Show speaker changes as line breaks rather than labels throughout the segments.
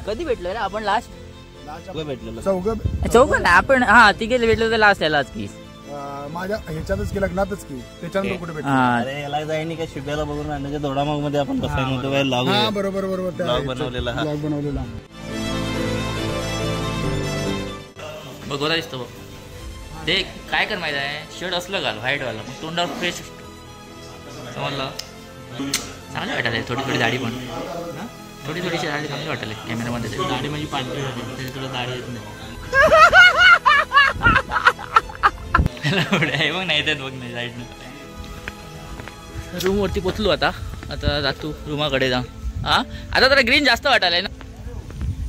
कधी भेटलो रे आपण लास्ट?
भेटलेलो
चौघ ना आपण, हा तिघे भेटलो तर लास्ट यालाच की
माझ्या ह्याच्यातच की लग्नातच की त्याच्यानंतर कुठे भेटलो?
अरे याला जाईनी काय शुभ्याला बघून आणण्याच्या दोडामाग मध्ये आपण बसायला होतो काय लॉग
बरोबर
ब्लॉग बनवलेला
बघ गोरा दिसतो बघ. ते काय कर माहिती आहे, शर्ट असलं घाल व्हाईट वाला, मग तोंडावर फ्रेश समजलं. चांगलं वाटायला थोडी थोडी दाढी पण, थोडीशी दाढी चांगली वाटायला कॅमेरामध्ये. दाढी म्हणजे पांढरी होती, तुला दाढी येत नाही. बघ नाही येतात बघ नाही साईडनं. रूमवरती पोचलो आता जातो रूमाकडे जा. हा आता जरा ग्रीन जास्त वाटायला ना,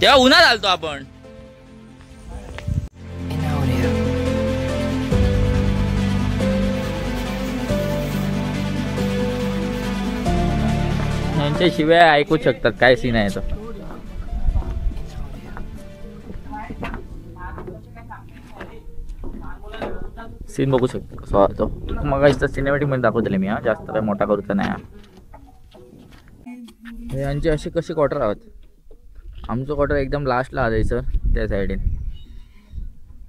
तेव्हा उन्हात आलतो आपण. यांच्या शिवाय ऐकू शकतात काय सीन आहे तो. सीन बघू शकतो कसा तो. मग सिनेमॅटिक मध्ये दाखवतले मी. जास्त काय मोठा करूचा नाही. यांचे असे कसे क्वार्टर आहोत. आमचं क्वार्टर एकदम लास्टला आहे सर, त्या साईडीन.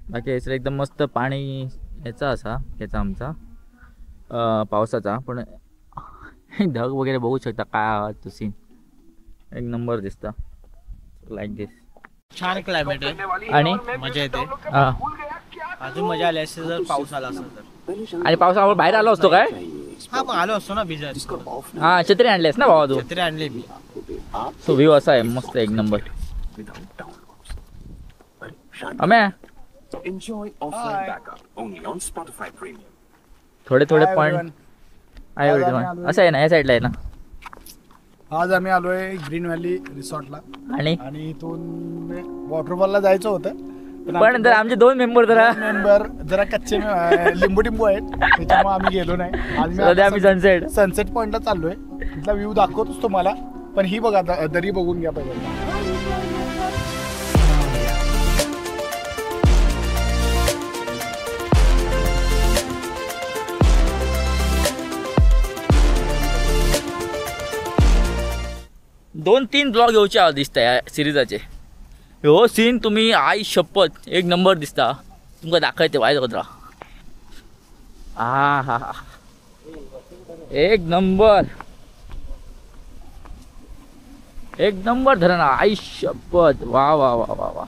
बाकी याचं एकदम मस्त पाणी याचा असा याचा आमचा पावसाचा. पण ढग वगैरे बघू शकता काय आहात तो सीन. एक नंबर दिसता लाईक दिस.
छान क्लायमेट आहे
आणि
मजा येते.
हा
अजून मजा आली असते जर पाऊस आला असेल तर.
आणि पावसामुळे बाहेर आलो असतो काय?
हा मग आलो असतो ना भिजत.
हा छत्री आणलीस ना भावा तू?
छत्री आणली मी.
सो व्ह्यू असा आहे मस्त एक नंबर. अम्या थोडे पॉइंट आहे असं आहे ना, या साईडला आहे ना.
आज आम्ही आलोय ग्रीन व्हॅली रिसॉर्टला
आणि
इथून वॉटरफॉलला जायचं होतं.
पण जर आमचे दोन मेंबर
जरा कच्चे लिंबू टिंबू आहेत, त्याच्यामुळे आम्ही गेलो नाही.
आम्ही
सनसेट पॉइंटला चाललोय. तिथला व्ह्यू दाखवतोच तुम्हाला. पण ही बघा दरी बघून घ्या पाहिजे.
2-3 ब्लॉग येऊचे दिसता या सिरीजाचे. हो सीन तुम्ही आई शपथ एक नंबर दिसता. तुमका दाखवते वायच कदरा. हा एक नंबर धरण आई शपथ. वा वा वा वा वा.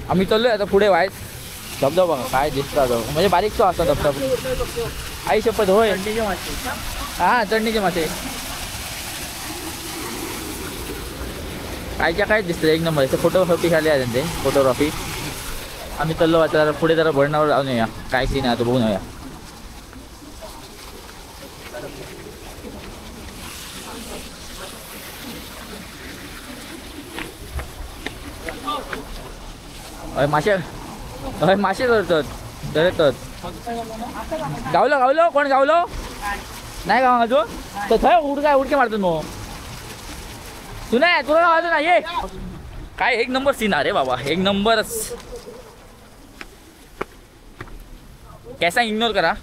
आम्ही चाललोय आता पुढे वायच. धबधबा बघा काय दिसता तो, म्हणजे बारीक तो असा धबधबा. आई शपथ होय. हा चढणीचे मासे काय दिसतं एक नंबर. ते फोटोग्राफी झाली आहे त्यांचे फोटोग्राफी. आम्ही चाललो आता पुढे जरा भरणावर जाऊन येऊया काय सीन आहे तो बघून येऊया. मासे धरतात. गावलो कोण गावलो नाही गाव अजून तर थंय उडके मारतो मग तू नाही तुला अजून नाही. काय एक नंबर सीन अरे बाबा एक नंबरच. कॅसा इग्नोर करा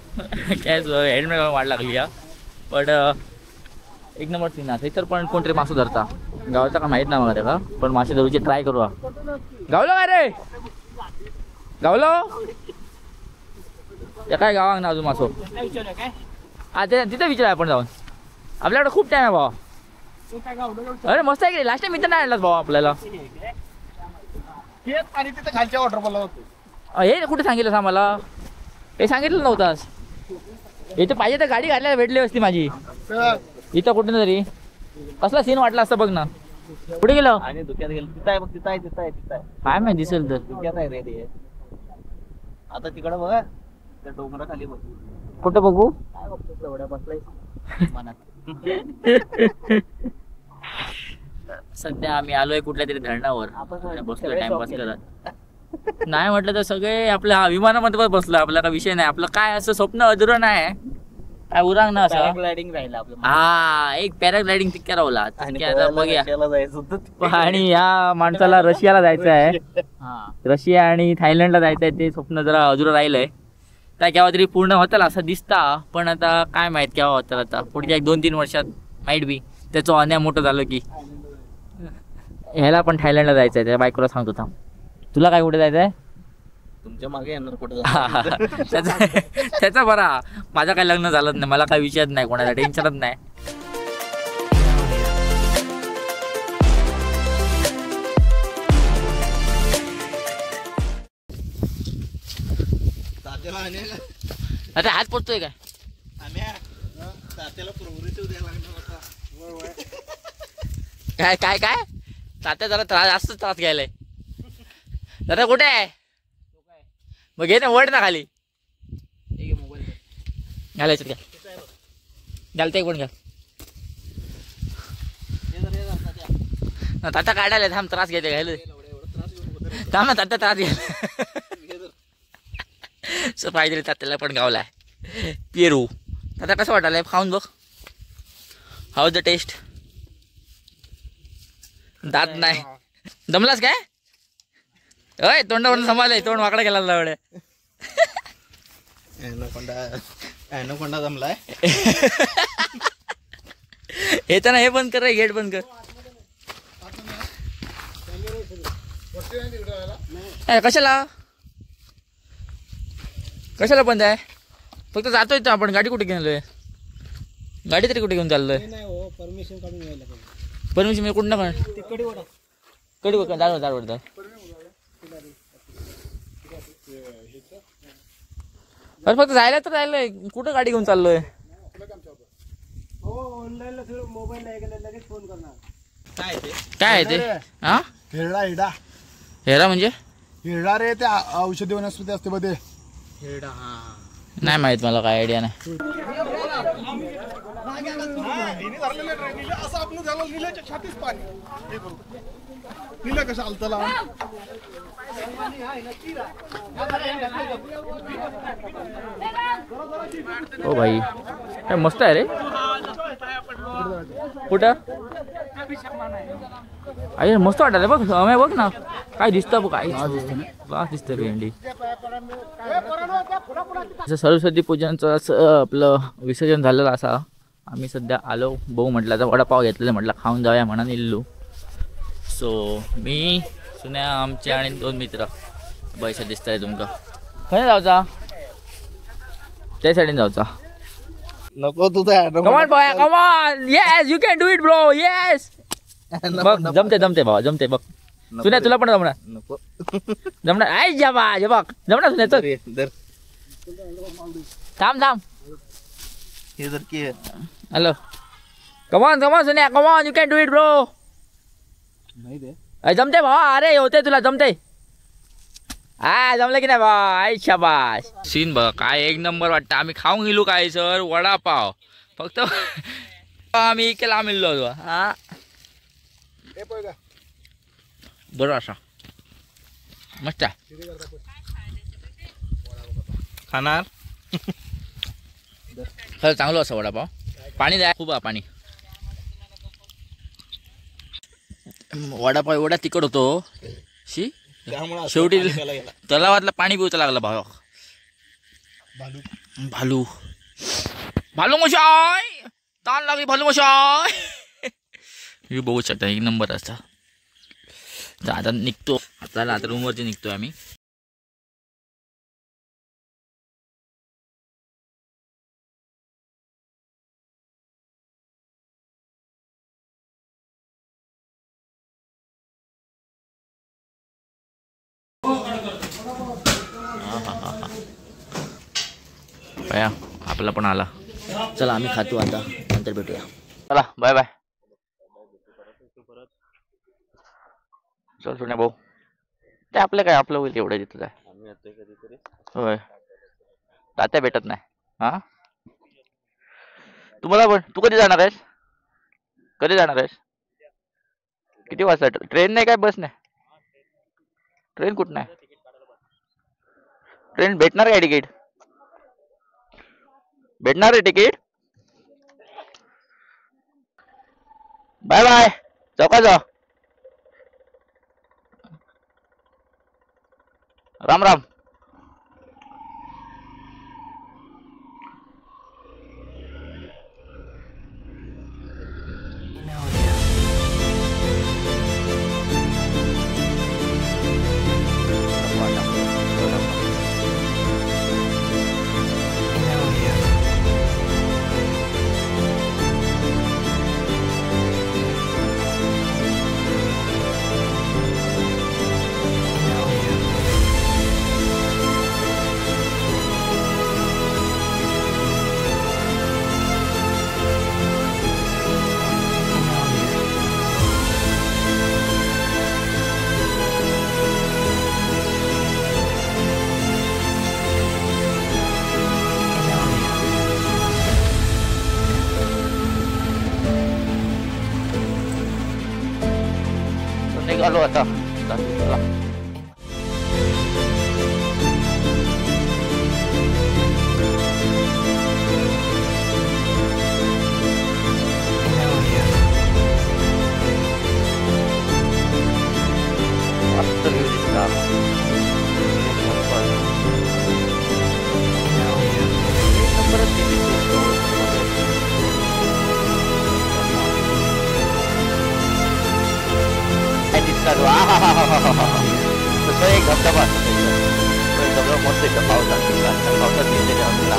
कॅस हेल्मेट वाढ लागली या. पण एक नंबर सीन आहे. तर पण कोणतरी मासू धरता गावचा का माहीत नाही मला त्याला. पण मासे धरूचे ट्राय करू. गावलो काय रे गावलो त्या काय गावाक ना अजून मासो. हा ते तिथे विचार आपण जाऊन. आपल्याकडे खूप टाइम आहे भावा. अरे मस्त आहे की लास्ट टाइम इथं नाही आणलास भावा आपल्याला.
खालच्या वॉटरफॉलला होतो.
हे कुठे सांगितलं आम्हाला? हे सांगितलं नव्हतास. इथे पाहिजे तर गाडी घालायला भेटली असती माझी इथं कुठे तरी. कसला सीन वाटला असता बघ ना. कुठे गेलो
आणि धुक्यात गेलो. तिथं आहे बघ. तिथं आहे
काय माहिती दिसेल तर.
धुक्यात आहे रे ते. आता तिकडं बघा त्या डोंगरा खाली बघ.
कुठं बघू?
काय बघतो एवढ्या बसलाय मनात.
सध्या आम्ही आलोय कुठल्या तरी धरणावर बसलो टाइमपास करत. नाही म्हटलं तर सगळे आपल्या विमानामध्ये बसलो. आपला काय विषय नाही. आपलं काय असं स्वप्न अधुरं नाही काय उरांग ना असं.
पॅराग्लायडिंग राहिलं आपलं.
हा एक पॅराग्लायडिंग तितक्या रावला बघूया.
जायचं
आणि या माणसाला रशियाला जायचं आहे. रशिया आणि थायलंडला जायचं आहे. ते स्वप्न जरा अधुरं राहिलंय. त्या केव्हा तरी पूर्ण होतं असं दिसता. पण आता काय माहित केव्हा होतं. आता पुढच्या 1-2-3 वर्षात माईट बी त्याचं अन्याय मोठं झालं की ह्याला पण थायलंडला जायचं आहे, त्या बायकोला सांगतो थांब. तुला काय कुठे जायचं आहे?
तुमच्या मागे येणार कुठे
त्याचा बरा, माझं काही लग्न झालं नाही, मला काही विषयच नाही, कोणाला टेन्शनच नाही. आता हात पोचतोय काय?
तात्याला प्रोग्रेसिव्ह द्यायला लागणार होता.
काय काय काय तात्या जरा त्रास, जास्त त्रास घ्यायलाय. दादा कुठे आहे? मग घे ना, वड ना खाली घालायचं घ्या, घालते एक पण घ्या. तात्या काढायला थांब, त्रास घ्यायचा घ्यायला थांब ना, तात्या त्रास घ्यायला पाहिजे. तात्याला पण गावलाय पेरू. तात्या कसं वाटायला, खाऊन बघ. How the taste? दात नाही. दमलास काय? अय तोंडावरून संभाळलंय, तोंड वाकडा गेला लावड्या.
कोंडा जमलाय.
येताना हे बंद कर, गेट बंद कर. कशाला कशाला बंद आहे? फक्त जातोय तर आपण. गाडी कुठे घेऊन, गाडी तरी कुठे घेऊन चाललोय?
परमिशन काढून यायला
परमिशन मी कुठं काढ? कडी बघ, दार अरे फक्त जायला तर जायलंय, कुठं गाडी घेऊन चाललोय? काय आहे ते? हा
हिरडा हिरडा
हेरा म्हणजे?
हिरडा रे, ते औषधी वनस्पती असते मध्ये.
नाही माहित मला, काय आयडिया नाही.
असं आपण झालं, निल्याच्या छातीच पाणी. निल्या कसं आलतला.
ओ भाई काय मस्त आहे रे. कुठं? अरे मस्त वाटायला बघ, बघ ना काय दिसतं बघ. काय दिसतं भेंडी. असं सरस्वती पूजनचं असं आपलं विसर्जन झालेलं असा. आम्ही सध्या आलो, भाऊ म्हटलं तर वडापाव घेतलेला, म्हटलं खाऊन जाऊया म्हणून इल्लू. सो मी सुन्या आमचे आणि 2 मित्र पैसे दिसत आहे तुमका. खंय जाऊचा? त्या साईडीन जाऊचा.
नको तुझा.
Come on boy, come on. Yes you can do it bro. Yes बघ, जमते भावा, जमते बघ. सुन्या तुला पण जमणार.
नको
जमणार. आय जबा जमणार सुन्या. चल थांब.
हे जर की
हॅलो, कमॉन सुन्या, come on you can do it bro.
नाही दे.
जमते भावा, अरे होते तुला, जमते. जमलं की नाही बा? आई शाबाश. सीन बघ काय एक नंबर वाटतं. आम्ही खाऊन गेलो काय सर, वडापाव फक्त आम्ही इकेला मिळलो होतो. हा बरोबर असा मस्त आहे.
खाणार
खरं चांगलं असं वडापाव. पाणी द्या खूप, पाणी. वडापाव एवढा तिखट होतो शी, शेवटी तलावातलं पाणी पिवचं लागलं भाव. भालू मशाय, ताण लागली भालू मशाय. हे बघू शकता, एक नंबर असता. आता निघतो, आता रूमवरती निघतोय आम्ही. आपला पण आला. चला आम्ही खातो आता, नंतर भेटूया. चला बाय बाय. चल सुन्या भाऊ, ते आपलं काय, आपलं होईल एवढं तिथलं आहे. होय, तात्या भेटत नाही. हा तुम्हाला पण. तू कधी जाणार आहेस? किती वाजता? ट्रेन नाही काय, बस नाही? ट्रेन कुठं नाही? ट्रेन भेटणार काय? तिकीट भेटणार आहे? Ticket bye bye. चौका जाऊ. राम राम. निघालो आता चला. मस्त व्ह्यू दिसला. एक नंबरच दिसतो. काय दिसतात तसं एक धबधबा असतो सगळं मस्त येतं पावसात पावसात गेलेले असला.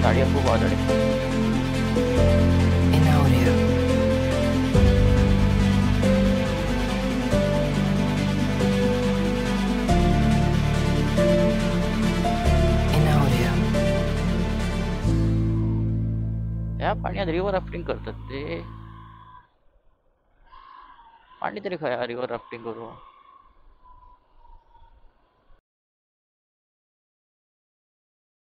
गाडी खूप आवडली. या पाण्यात रिव्हर राफ्टिंग करतात ते. पाणी तरी खाया रिव्हर राफ्टिंग करू.